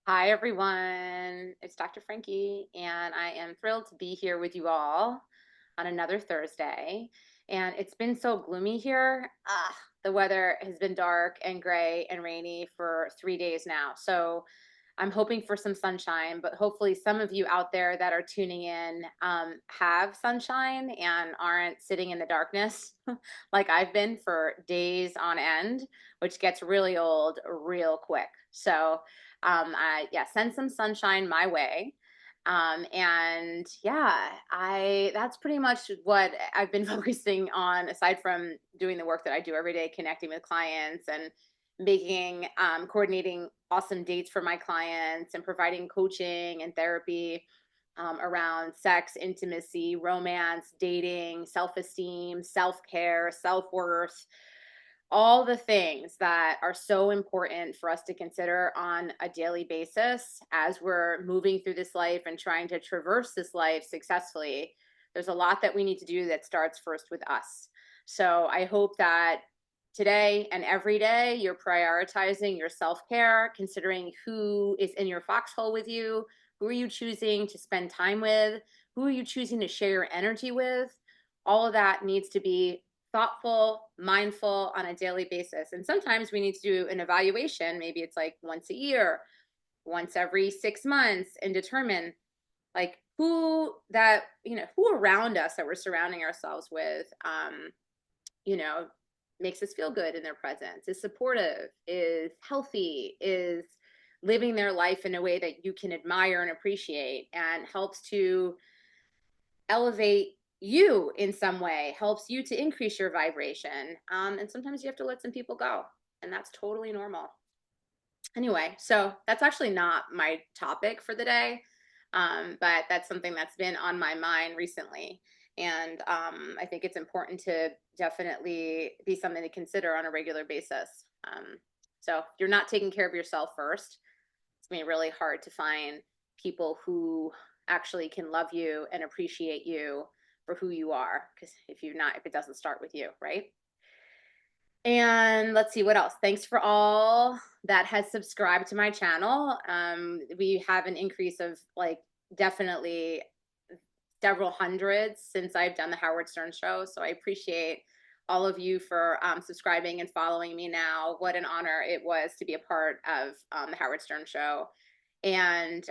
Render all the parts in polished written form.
Hi, everyone. It's Dr. Frankie, and I am thrilled to be here with you all on another Thursday. And it's been so gloomy here. The weather has been dark and gray and rainy for 3 days now. So I'm hoping for some sunshine, but hopefully, some of you out there that are tuning in have sunshine and aren't sitting in the darkness like I've been for days on end, which gets really old real quick. So, yeah, send some sunshine my way. And yeah, I that's pretty much what I've been focusing on aside from doing the work that I do every day, connecting with clients and making coordinating awesome dates for my clients and providing coaching and therapy around sex, intimacy, romance, dating, self-esteem, self-care, self-worth, all the things that are so important for us to consider on a daily basis as we're moving through this life and trying to traverse this life successfully. There's a lot that we need to do that starts first with us. So I hope that today and every day you're prioritizing your self-care, considering who is in your foxhole with you, who are you choosing to spend time with, who are you choosing to share your energy with. All of that needs to be thoughtful, mindful on a daily basis. And sometimes we need to do an evaluation. Maybe it's like once a year, once every 6 months, and determine like who around us that we're surrounding ourselves with, you know, makes us feel good in their presence, is supportive, is healthy, is living their life in a way that you can admire and appreciate and helps to elevate you in some way, helps you to increase your vibration. And sometimes you have to let some people go, and that's totally normal. Anyway, so that's actually not my topic for the day, but that's something that's been on my mind recently. And I think it's important to definitely be something to consider on a regular basis. So if you're not taking care of yourself first, it's going to be really hard to find people who actually can love you and appreciate you for who you are. Because if it doesn't start with you, right? And let's see what else. Thanks for all that has subscribed to my channel. We have an increase of like definitely several hundreds since I've done the Howard Stern show. So I appreciate all of you for subscribing and following me now. What an honor it was to be a part of the Howard Stern show. And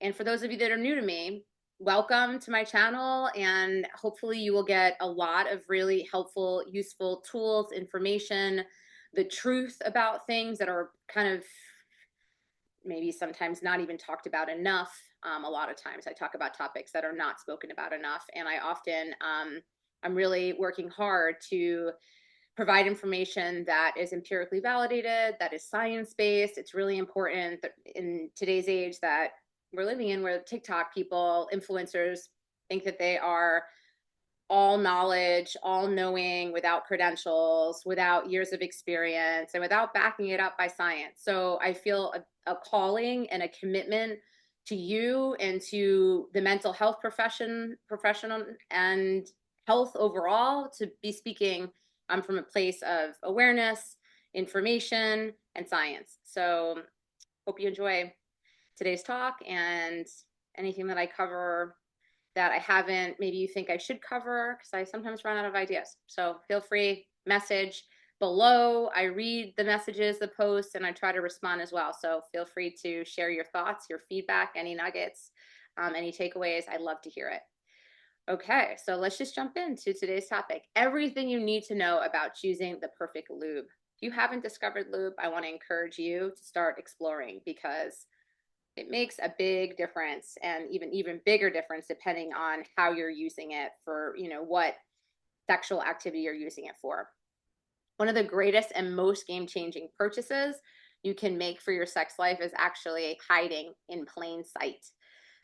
and for those of you that are new to me, welcome to my channel, and hopefully you will get a lot of really helpful, useful tools, information, the truth about things that are kind of maybe sometimes not even talked about enough. A lot of times I talk about topics that are not spoken about enough, and I often I'm really working hard to provide information that is empirically validated, that is science-based. It's really important that in today's age that we're living in, where TikTok people, influencers, think that they are all knowledge, all knowing, without credentials, without years of experience, and without backing it up by science. So I feel a calling and a commitment to you and to the mental health professional and health overall to be speaking from a place of awareness, information, and science. So hope you enjoy today's talk, and anything that I cover that I haven't, maybe you think I should cover, because I sometimes run out of ideas. So feel free, message below. I read the messages, the posts, and I try to respond as well. So feel free to share your thoughts, your feedback, any nuggets, any takeaways. I'd love to hear it. Okay, so let's just jump into today's topic. Everything you need to know about choosing the perfect lube. If you haven't discovered lube, I want to encourage you to start exploring, because it makes a big difference, and even bigger difference depending on how you're using it for, what sexual activity you're using it for. One of the greatest and most game-changing purchases you can make for your sex life is actually hiding in plain sight.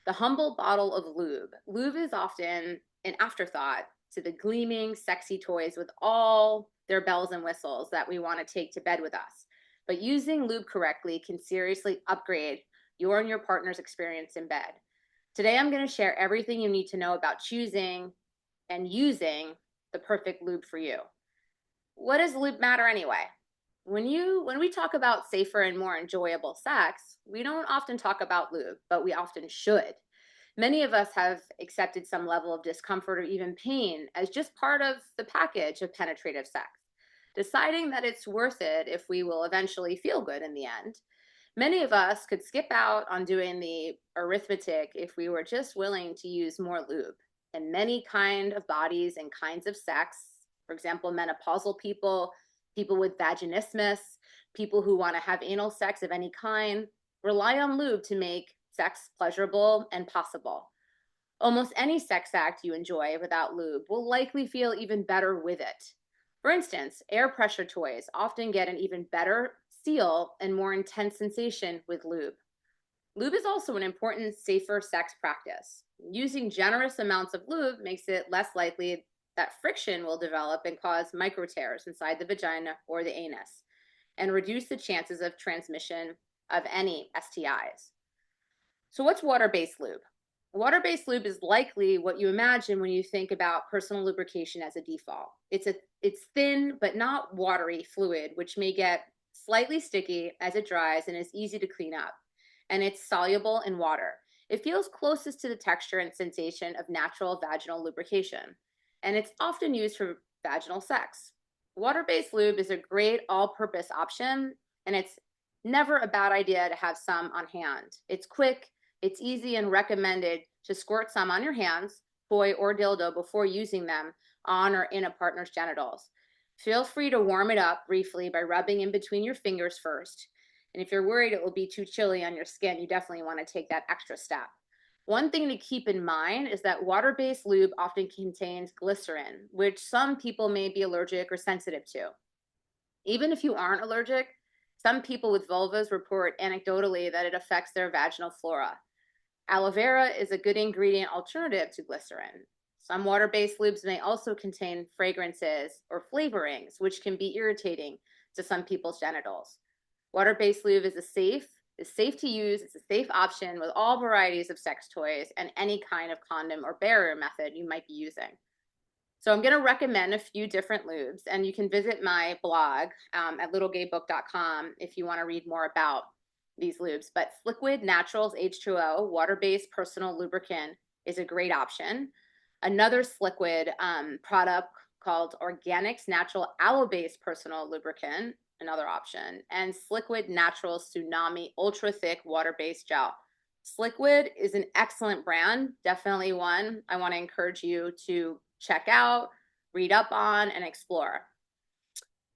The humble bottle of lube. Lube is often an afterthought to the gleaming, sexy toys with all their bells and whistles that we want to take to bed with us. But using lube correctly can seriously upgrade your and your partner's experience in bed. Today, I'm going to share everything you need to know about choosing and using the perfect lube for you. What does lube matter anyway? When we talk about safer and more enjoyable sex, we don't often talk about lube, but we often should. Many of us have accepted some level of discomfort or even pain as just part of the package of penetrative sex, deciding that it's worth it if we will eventually feel good in the end. Many of us could skip out on doing the arithmetic if we were just willing to use more lube. And many kind of bodies and kinds of sex, for example, menopausal people, people with vaginismus, people who want to have anal sex of any kind, rely on lube to make sex pleasurable and possible. Almost any sex act you enjoy without lube will likely feel even better with it. For instance, air pressure toys often get an even better feel and more intense sensation with lube. Lube is also an important, safer sex practice. Using generous amounts of lube makes it less likely that friction will develop and cause microtears inside the vagina or the anus, and reduce the chances of transmission of any STIs. So, what's water-based lube? Water-based lube is likely what you imagine when you think about personal lubrication as a default. It's thin but not watery fluid, which may get slightly sticky as it dries and is easy to clean up. And it's soluble in water. It feels closest to the texture and sensation of natural vaginal lubrication, and it's often used for vaginal sex. Water-based lube is a great all-purpose option, and it's never a bad idea to have some on hand. It's quick, it's easy, and recommended to squirt some on your hands, toy or dildo, before using them on or in a partner's genitals. Feel free to warm it up briefly by rubbing in between your fingers first. And if you're worried it will be too chilly on your skin, you definitely want to take that extra step. One thing to keep in mind is that water-based lube often contains glycerin, which some people may be allergic or sensitive to. Even if you aren't allergic, some people with vulvas report anecdotally that it affects their vaginal flora. Aloe vera is a good ingredient alternative to glycerin. Some water-based lubes may also contain fragrances or flavorings, which can be irritating to some people's genitals. Water-based lube is safe to use, it's a safe option with all varieties of sex toys and any kind of condom or barrier method you might be using. So I'm going to recommend a few different lubes, and you can visit my blog at littlegaybook.com if you want to read more about these lubes. But Liquid Naturals H2O water-based personal lubricant is a great option. Another Sliquid product called Organics Natural Aloe-based personal lubricant, another option, and Sliquid Natural Tsunami Ultra Thick Water-based Gel. Sliquid is an excellent brand, definitely one I want to encourage you to check out, read up on, and explore.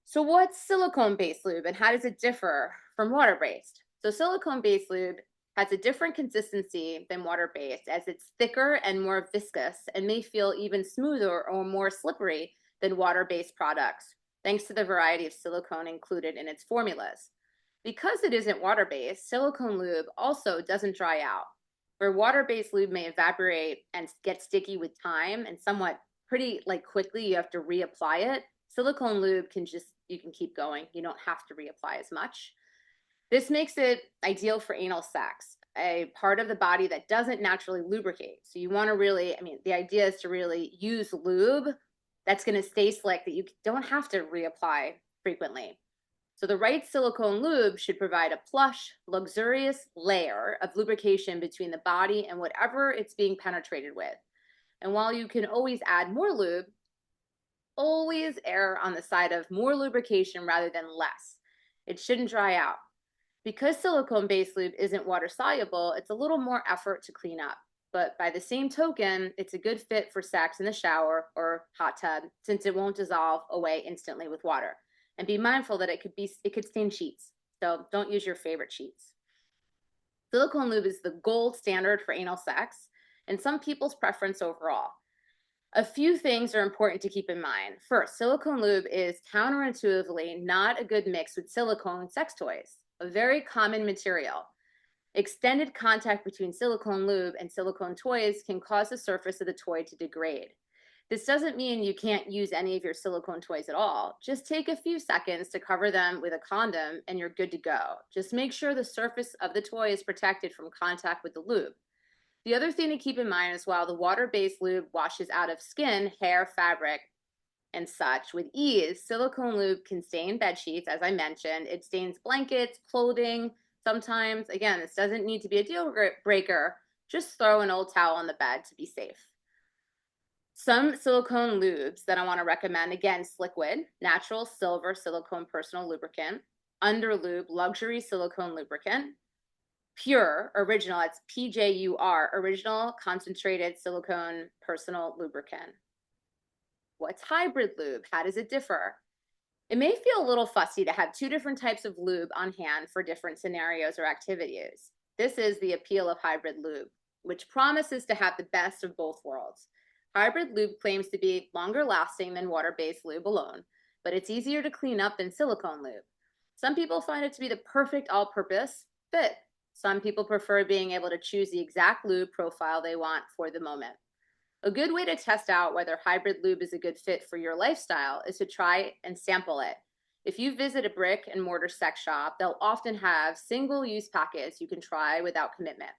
So what's silicone-based lube and how does it differ from water-based? So silicone-based lube has a different consistency than water-based, as it's thicker and more viscous and may feel even smoother or more slippery than water-based products, thanks to the variety of silicone included in its formulas. Because it isn't water-based, silicone lube also doesn't dry out. Where water-based lube may evaporate and get sticky with time and somewhat pretty quickly you have to reapply it, silicone lube you can keep going. You don't have to reapply as much. This makes it ideal for anal sex, a part of the body that doesn't naturally lubricate. So you want to really, the idea is to really use lube that's going to stay slick, that you don't have to reapply frequently. So the right silicone lube should provide a plush, luxurious layer of lubrication between the body and whatever it's being penetrated with. And while you can always add more lube, always err on the side of more lubrication rather than less. It shouldn't dry out. Because silicone-based lube isn't water soluble, it's a little more effort to clean up. But by the same token, it's a good fit for sex in the shower or hot tub, since it won't dissolve away instantly with water. And be mindful that it could stain sheets. So don't use your favorite sheets. Silicone lube is the gold standard for anal sex and some people's preference overall. A few things are important to keep in mind. First, silicone lube is counterintuitively not a good mix with silicone sex toys, a very common material. Extended contact between silicone lube and silicone toys can cause the surface of the toy to degrade. This doesn't mean you can't use any of your silicone toys at all. Just take a few seconds to cover them with a condom and you're good to go. Just make sure the surface of the toy is protected from contact with the lube. The other thing to keep in mind is while the water-based lube washes out of skin, hair, fabric, and such with ease. Silicone lube can stain bed sheets, as I mentioned. It stains blankets, clothing. Sometimes, again, this doesn't need to be a deal breaker. Just throw an old towel on the bed to be safe. Some silicone lubes that I want to recommend, again, Sliquid, natural silver silicone personal lubricant, Underlube luxury silicone lubricant, Pure original, it's PJUR, original concentrated silicone personal lubricant. What's hybrid lube? How does it differ? It may feel a little fussy to have two different types of lube on hand for different scenarios or activities. This is the appeal of hybrid lube, which promises to have the best of both worlds. Hybrid lube claims to be longer lasting than water-based lube alone, but it's easier to clean up than silicone lube. Some people find it to be the perfect all-purpose fit. Some people prefer being able to choose the exact lube profile they want for the moment. A good way to test out whether hybrid lube is a good fit for your lifestyle is to try and sample it. If you visit a brick and mortar sex shop, they'll often have single-use packets you can try without commitment.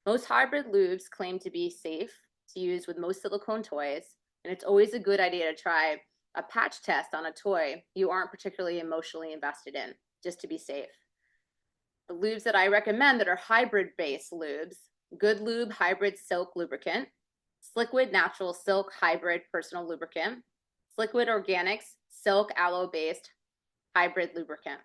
Most hybrid lubes claim to be safe to use with most silicone toys, and it's always a good idea to try a patch test on a toy you aren't particularly emotionally invested in, just to be safe. The lubes that I recommend that are hybrid-based lubes, Good Lube Hybrid Silk Lubricant, Sliquid Natural Silk Hybrid Personal Lubricant, Sliquid Organics Silk Aloe-based Hybrid Lubricant.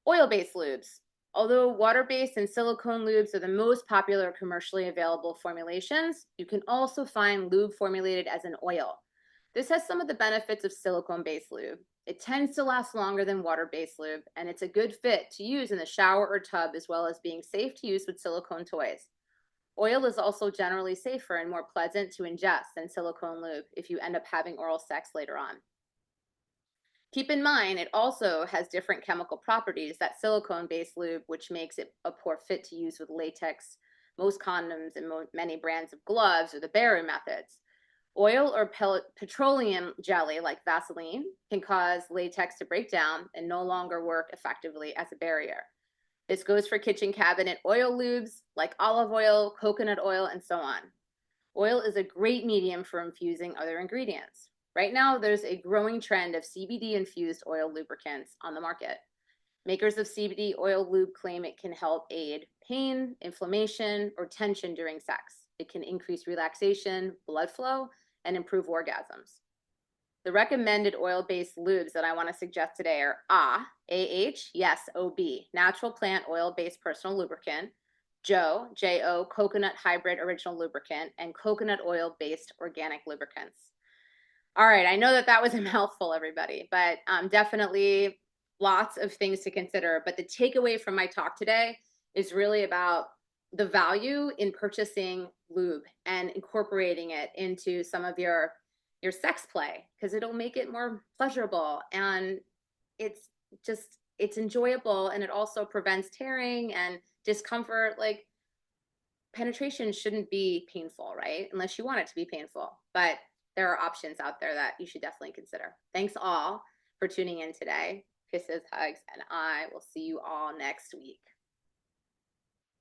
Oil-based lubes. Although water-based and silicone lubes are the most popular commercially available formulations, you can also find lube formulated as an oil. This has some of the benefits of silicone-based lube. It tends to last longer than water-based lube, and it's a good fit to use in the shower or tub, as well as being safe to use with silicone toys. Oil is also generally safer and more pleasant to ingest than silicone lube if you end up having oral sex later on. Keep in mind, it also has different chemical properties that silicone-based lube, which makes it a poor fit to use with latex, most condoms, and many brands of gloves, or the barrier methods. Oil or petroleum jelly, like Vaseline, can cause latex to break down and no longer work effectively as a barrier. This goes for kitchen cabinet oil lubes, like olive oil, coconut oil, and so on. Oil is a great medium for infusing other ingredients. Right now, there's a growing trend of CBD-infused oil lubricants on the market. Makers of CBD oil lube claim it can help aid pain, inflammation, or tension during sex. It can increase relaxation, blood flow, and improve orgasms. The recommended oil-based lubes that I want to suggest today are AH, yes, OB, natural plant oil-based personal lubricant, JO, coconut hybrid original lubricant, and coconut oil-based organic lubricants. All right, I know that was a mouthful, everybody, but definitely lots of things to consider. But the takeaway from my talk today is really about the value in purchasing lube and incorporating it into some of your sex play, because it'll make it more pleasurable, and it's enjoyable, and it also prevents tearing and discomfort. Like, penetration shouldn't be painful, right? Unless you want it to be painful, but there are options out there that you should definitely consider. Thanks all for tuning in today. Kisses, hugs, and I will see you all next week.